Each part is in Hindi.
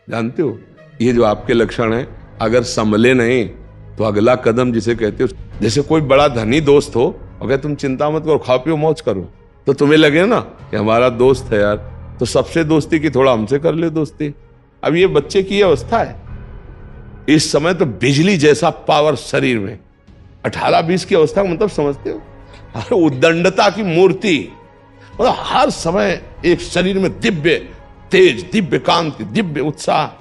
जानते हो, ये जो आपके लक्षण है, अगर संभले नहीं तो अगला कदम जिसे कहते हो, जैसे कोई बड़ा धनी दोस्त हो, अगर तुम चिंता मत करो, खाओ पियो मौज करो, तो तुम्हें लगे ना कि हमारा दोस्त है यार, तो सबसे दोस्ती की, थोड़ा हमसे कर ले दोस्ती। अब ये बच्चे की अवस्था है इस समय, तो बिजली जैसा पावर शरीर में, 18-20 की अवस्था मतलब समझते हो, उद्दंडता की मूर्ति, मतलब हर समय एक शरीर में दिव्य तेज, दिव्य कांति, दिव्य उत्साह।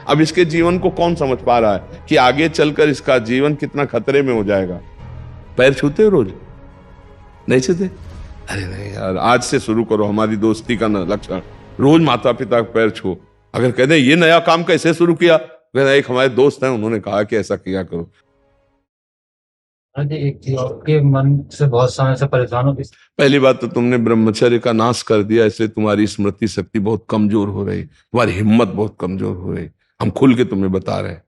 अब इसके जीवन को कौन समझ पा रहा है कि आगे चलकर इसका जीवन कितना खतरे में हो जाएगा। पैर छूते हो रोज? नहीं छूते? अरे नहीं यार, आज से शुरू करो हमारी दोस्ती का लक्षण, रोज माता पिता का पैर छू। अगर कहते ये नया काम कैसे शुरू किया, एक हमारे दोस्त हैं उन्होंने कहा कि ऐसा किया करो। आपके मन से बहुत समय से परेशान हो। पहली बात तो तुमने ब्रह्मचर्य का नाश कर दिया, इसलिए तुम्हारी स्मृति शक्ति बहुत कमजोर हो रही, तुम्हारी हिम्मत बहुत कमजोर हो रही, हम खुल के तुम्हें बता रहे हैं।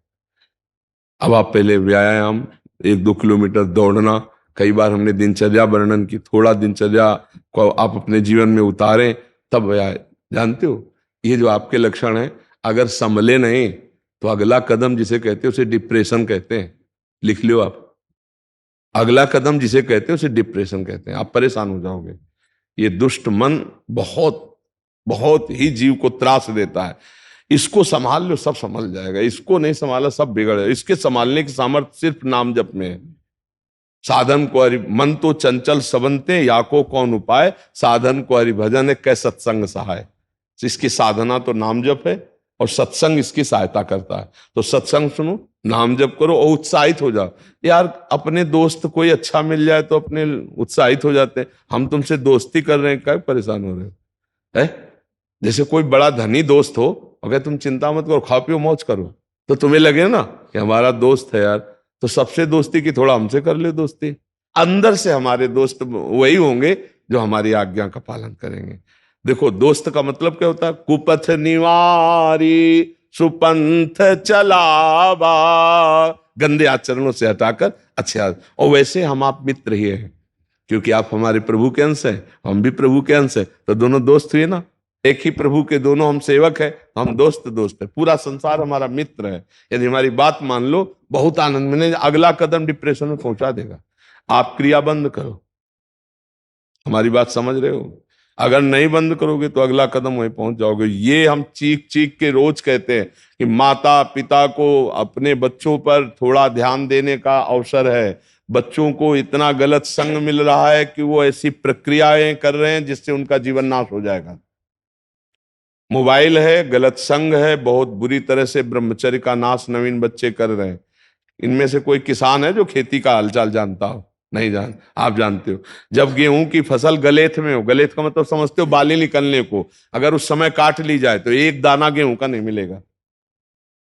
अब आप पहले व्यायाम, 1-2 किलोमीटर दौड़ना, कई बार हमने दिनचर्या वर्णन की, थोड़ा दिनचर्या को आप अपने जीवन में उतारें तब व्यायाम। जानते हो, ये जो आपके लक्षण है, अगर संभले नहीं तो अगला कदम जिसे कहते हैं उसे डिप्रेशन कहते हैं। लिख लो आप, अगला कदम जिसे कहते हैं उसे डिप्रेशन कहते हैं। आप परेशान हो जाओगे। ये दुष्ट मन बहुत बहुत ही जीव को त्रास देता है। इसको संभाल लो, सब संभल जाएगा। इसको नहीं संभाला, सब बिगड़ जाएगा। इसके संभालने की सामर्थ्य सिर्फ नाम जप में है। साधन को हरि मन तो चंचल सबनते, या को कौन उपाय, साधन को हरि भजन है कै सत्संग सहाय। इसकी साधना तो नाम जप है और सत्संग इसकी सहायता करता है। तो सत्संग सुनो, नाम जप करो और उत्साहित हो जाओ। यार अपने दोस्त कोई अच्छा मिल जाए तो अपने उत्साहित हो जाते हैं। हम तुमसे दोस्ती कर रहे हैं, क्या परेशान हो रहे हो है? जैसे कोई बड़ा धनी दोस्त हो, अगर तुम चिंता मत करो, खाओ पियो मौज करो, तो तुम्हें लगे ना कि हमारा दोस्त है यार, तो सबसे दोस्ती की, थोड़ा हमसे कर ले दोस्ती। अंदर से हमारे दोस्त वही होंगे जो हमारी आज्ञा का पालन करेंगे। देखो, दोस्त का मतलब क्या होता है? कुपथ निवारी सुपंथ चलावा, गंदे आचरणों से हटाकर अच्छे। और वैसे हम आप मित्र ही हैं, क्योंकि आप हमारे प्रभु के अंश हैं, हम भी प्रभु के अंश हैं, तो दोनों दोस्त हुए ना। एक ही प्रभु के दोनों हम सेवक हैं, हम दोस्त दोस्त हैं। पूरा संसार हमारा मित्र है। यदि हमारी बात मान लो, बहुत आनंद मिले। अगला कदम डिप्रेशन में पहुंचा देगा। आप क्रिया बंद करो। हमारी बात समझ रहे हो? अगर नहीं बंद करोगे तो अगला कदम वहीं पहुंच जाओगे। ये हम चीख चीख के रोज कहते हैं कि माता पिता को अपने बच्चों पर थोड़ा ध्यान देने का अवसर है। बच्चों को इतना गलत संग मिल रहा है कि वो ऐसी प्रक्रियाएं कर रहे हैं जिससे उनका जीवन नाश हो जाएगा। मोबाइल है, गलत संग है, बहुत बुरी तरह से ब्रह्मचर्य का नाश नवीन बच्चे कर रहे हैं। इनमें से कोई किसान है जो खेती का हालचाल जानता हो? नहीं जान। आप जानते हो, जब गेहूं की फसल गलेथ में हो, गलेथ का मतलब समझते हो, बाली निकलने को, अगर उस समय काट ली जाए तो एक दाना गेहूं का नहीं मिलेगा।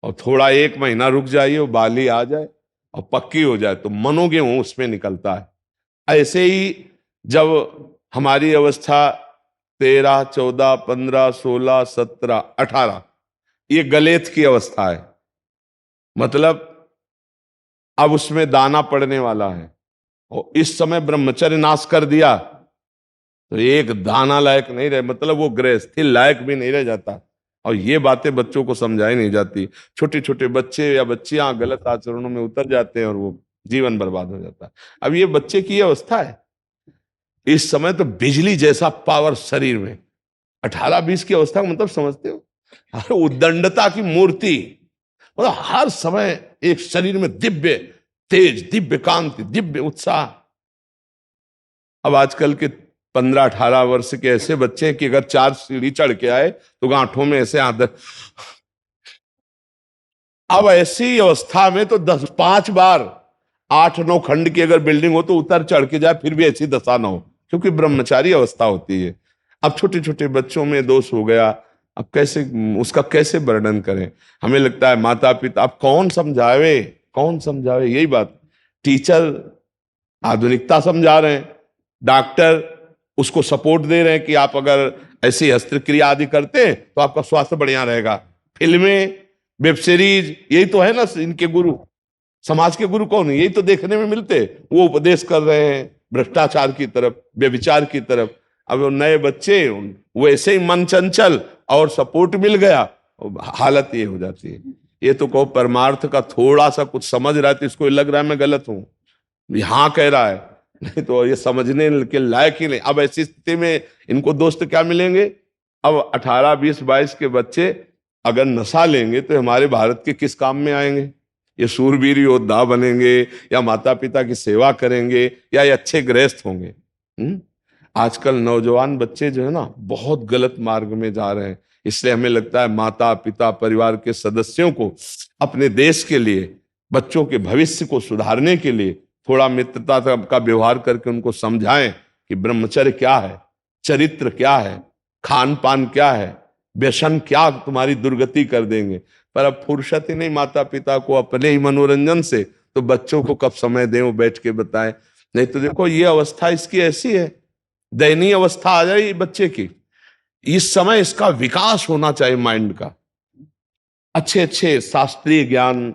और थोड़ा 1 महीना रुक जाइए, वो बाली आ जाए और पक्की हो जाए तो मनो गेहूं उसमें निकलता है। ऐसे ही जब हमारी अवस्था 13, 14, 15, 16, 17, 18, ये गलेथ की अवस्था है, मतलब अब उसमें दाना पड़ने वाला है। और इस समय ब्रह्मचर्य नाश कर दिया तो एक दाना लायक नहीं रहे, मतलब वो गृहस्थी लायक भी नहीं रह जाता। और ये बातें बच्चों को समझाई नहीं जाती। छोटे छोटे बच्चे या बच्चियां गलत आचरणों में उतर जाते हैं और वो जीवन बर्बाद हो जाता है। अब ये बच्चे की अवस्था है इस समय, तो बिजली जैसा पावर शरीर में, 18-20 की अवस्था मतलब समझते हो, उद्दंडता की मूर्ति, मतलब हर समय एक शरीर में दिव्य तेज, दिव्य कांति, दिव्य उत्साह। अब आजकल के 15-18 वर्ष के ऐसे बच्चे हैं कि अगर 4 सीढ़ी चढ़ के आए तो गांठों में ऐसे आदत। अब ऐसी अवस्था में तो 5 बार 8-9 खंड की अगर बिल्डिंग हो तो उतर चढ़ के जाए, फिर भी ऐसी दशा ना हो, क्योंकि ब्रह्मचारी अवस्था होती है। अब छोटे छोटे बच्चों में दोष हो गया, अब कैसे उसका कैसे वर्णन करें? हमें लगता है माता पिता, अब कौन समझावे, कौन समझावे? यही बात, टीचर आधुनिकता समझा रहे हैं, डॉक्टर उसको सपोर्ट दे रहे हैं कि आप अगर ऐसी शस्त्रक्रिया आदि करते हैं तो आपका स्वास्थ्य बढ़िया रहेगा। फिल्में, वेब सीरीज, यही तो है ना इनके गुरु। समाज के गुरु कौन है? यही तो देखने में मिलते। वो उपदेश कर रहे हैं भ्रष्टाचार की तरफ, व्यभिचार की तरफ। अब नए बच्चे वो ऐसे ही मन चंचल और सपोर्ट मिल गया हालत ये हो जाती है। ये तो कहो परमार्थ का थोड़ा सा कुछ समझ रहा है तो इसको लग रहा है मैं गलत हूं, हाँ कह रहा है, नहीं तो ये समझने के लायक ही नहीं। अब ऐसी स्थिति में इनको दोस्त क्या मिलेंगे? अब 18, 20, 22 के बच्चे अगर नशा लेंगे तो हमारे भारत के किस काम में आएंगे? ये शूरवीर योद्धा बनेंगे या माता पिता की सेवा करेंगे या ये अच्छे गृहस्थ होंगे? आजकल नौजवान बच्चे जो है ना बहुत गलत मार्ग में जा रहे हैं। इसलिए हमें लगता है माता पिता परिवार के सदस्यों को अपने देश के लिए, बच्चों के भविष्य को सुधारने के लिए थोड़ा मित्रता का व्यवहार करके उनको समझाएं कि ब्रह्मचर्य क्या है, चरित्र क्या है, खान पान क्या है, व्यसन क्या तुम्हारी दुर्गति कर देंगे। पर अब फुर्सत ही नहीं माता पिता को अपने ही मनोरंजन से, तो बच्चों को कब समय दें वो बैठ के बताएं। नहीं तो देखो ये अवस्था इसकी ऐसी है, दयनीय अवस्था आ जाए बच्चे की। इस समय इसका विकास होना चाहिए माइंड का, अच्छे अच्छे शास्त्रीय ज्ञान,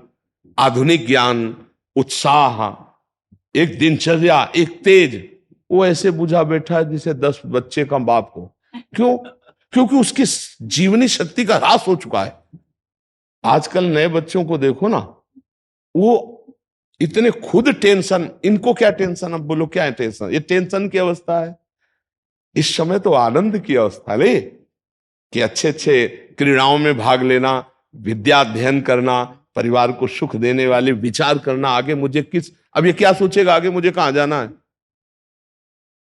आधुनिक ज्ञान, उत्साह, एक दिनचर्या, एक तेज। वो ऐसे बुझा बैठा है जिसे 10 बच्चे का बाप हो। क्यों? क्योंकि उसकी जीवनी शक्ति का ह्रास हो चुका है। आजकल नए बच्चों को देखो ना, वो इतने खुद टेंशन, इनको क्या टेंशन, अब बोलो क्या है टेंशन? ये टेंशन की अवस्था है। इस समय तो आनंद की अवस्था ले कि अच्छे अच्छे क्रीड़ाओं में भाग लेना, विद्या अध्ययन करना, परिवार को सुख देने वाले विचार करना, आगे मुझे किस, अब ये क्या सोचेगा आगे मुझे कहां जाना है?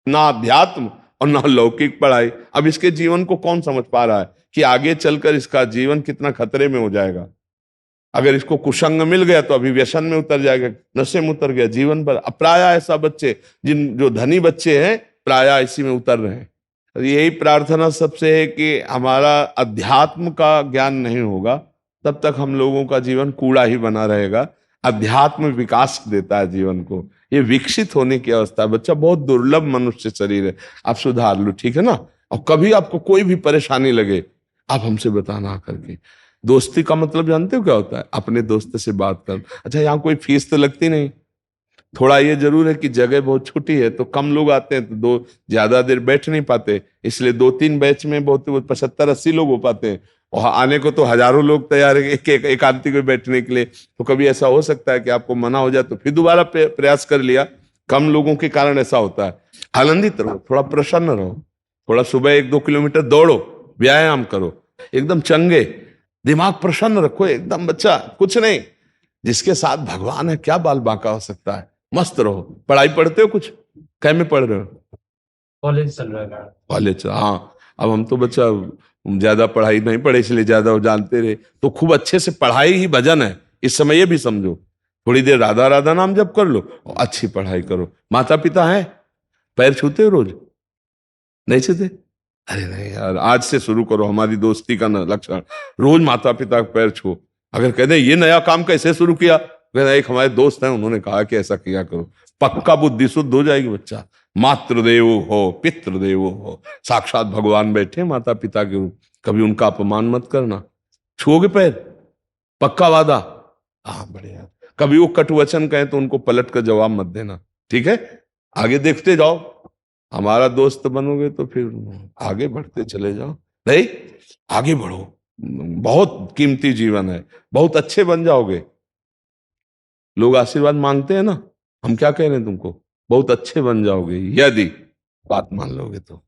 ना अध्यात्म और ना लौकिक पढ़ाई। अब इसके जीवन को कौन समझ पा रहा है कि आगे चलकर इसका जीवन कितना खतरे में हो जाएगा? अगर इसको कुसंग मिल गया तो अभी व्यसन में उतर जाएगा, नशे में उतर गया, जीवन पर। प्राय ऐसा बच्चे जो धनी बच्चे हैं प्राय इसी में उतर रहे हैं। यही प्रार्थना सबसे है कि हमारा अध्यात्म का ज्ञान नहीं होगा तब तक हम लोगों का जीवन कूड़ा ही बना रहेगा। अध्यात्म विकास देता है जीवन को, ये विकसित होने की अवस्था है। बच्चा बहुत दुर्लभ मनुष्य शरीर है, आप सुधार लो, ठीक है ना? और कभी आपको कोई भी परेशानी लगे आप हमसे बताना करके। दोस्ती का मतलब जानते हो क्या होता है? अपने दोस्त से बात कर। अच्छा यहाँ कोई फीस तो लगती नहीं, थोड़ा ये जरूर है कि जगह बहुत छोटी है तो कम लोग आते हैं तो ज्यादा देर बैठ नहीं पाते, इसलिए 2-3 बैच में बहुत 75-80 लोग हो पाते हैं। और आने को तो हजारों लोग तैयार है एकांतिक में बैठने के लिए। तो कभी ऐसा हो सकता है कि आपको मना हो जाए तो फिर दोबारा प्रयास कर लिया। कम लोगों के कारण ऐसा होता है। आनंदित रहो, थोड़ा प्रसन्न रहो, थोड़ा सुबह 1-2 किलोमीटर दौड़ो, व्यायाम करो, एकदम चंगे, दिमाग प्रसन्न रखो एकदम। बच्चा कुछ नहीं, जिसके साथ भगवान है क्या बाल बांका हो सकता है? मस्त रहो। पढ़ाई पढ़ते हो कुछ? क्या में पढ़ रहे हो? कॉलेज चल रहा है। कॉलेज, हाँ। अब हम तो बच्चा ज्यादा पढ़ाई नहीं पढ़े इसलिए ज्यादा जानते रहे, तो खूब अच्छे से पढ़ाई ही भजन है। इस समय ये भी समझो, थोड़ी देर राधा राधा नाम जप कर लो और अच्छी पढ़ाई करो। माता पिता है, पैर छूते हो रोज? नहीं छूते? अरे नहीं यार, आज से शुरू करो। हमारी दोस्ती का लक्षण रोज माता पिता का पैर छू। अगर कहते ये नया काम कैसे शुरू किया, कहते एक हमारे दोस्त हैं उन्होंने कहा कि ऐसा किया करो, पक्का बुद्धि शुद्ध हो जाएगी। बच्चा मातृदेव हो, पितृदेव हो, साक्षात भगवान बैठे माता पिता के रूप, कभी उनका अपमान मत करना। छुओगे पैर? पक्का वादा? हाँ बढ़िया। कभी वो कटुवचन कहें तो उनको पलट कर जवाब मत देना, ठीक है? आगे देखते जाओ, हमारा दोस्त बनोगे तो फिर आगे बढ़ते चले जाओ। नहीं, आगे बढ़ो, बहुत कीमती जीवन है, बहुत अच्छे बन जाओगे। लोग आशीर्वाद मांगते हैं ना, हम क्या कह रहे हैं तुमको? बहुत अच्छे बन जाओगे यदि बात मान लोगे तो।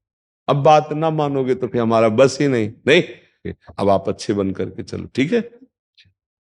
अब बात ना मानोगे तो फिर हमारा बस ही नहीं। नहीं, अब आप अच्छे बन करके चलो, ठीक है?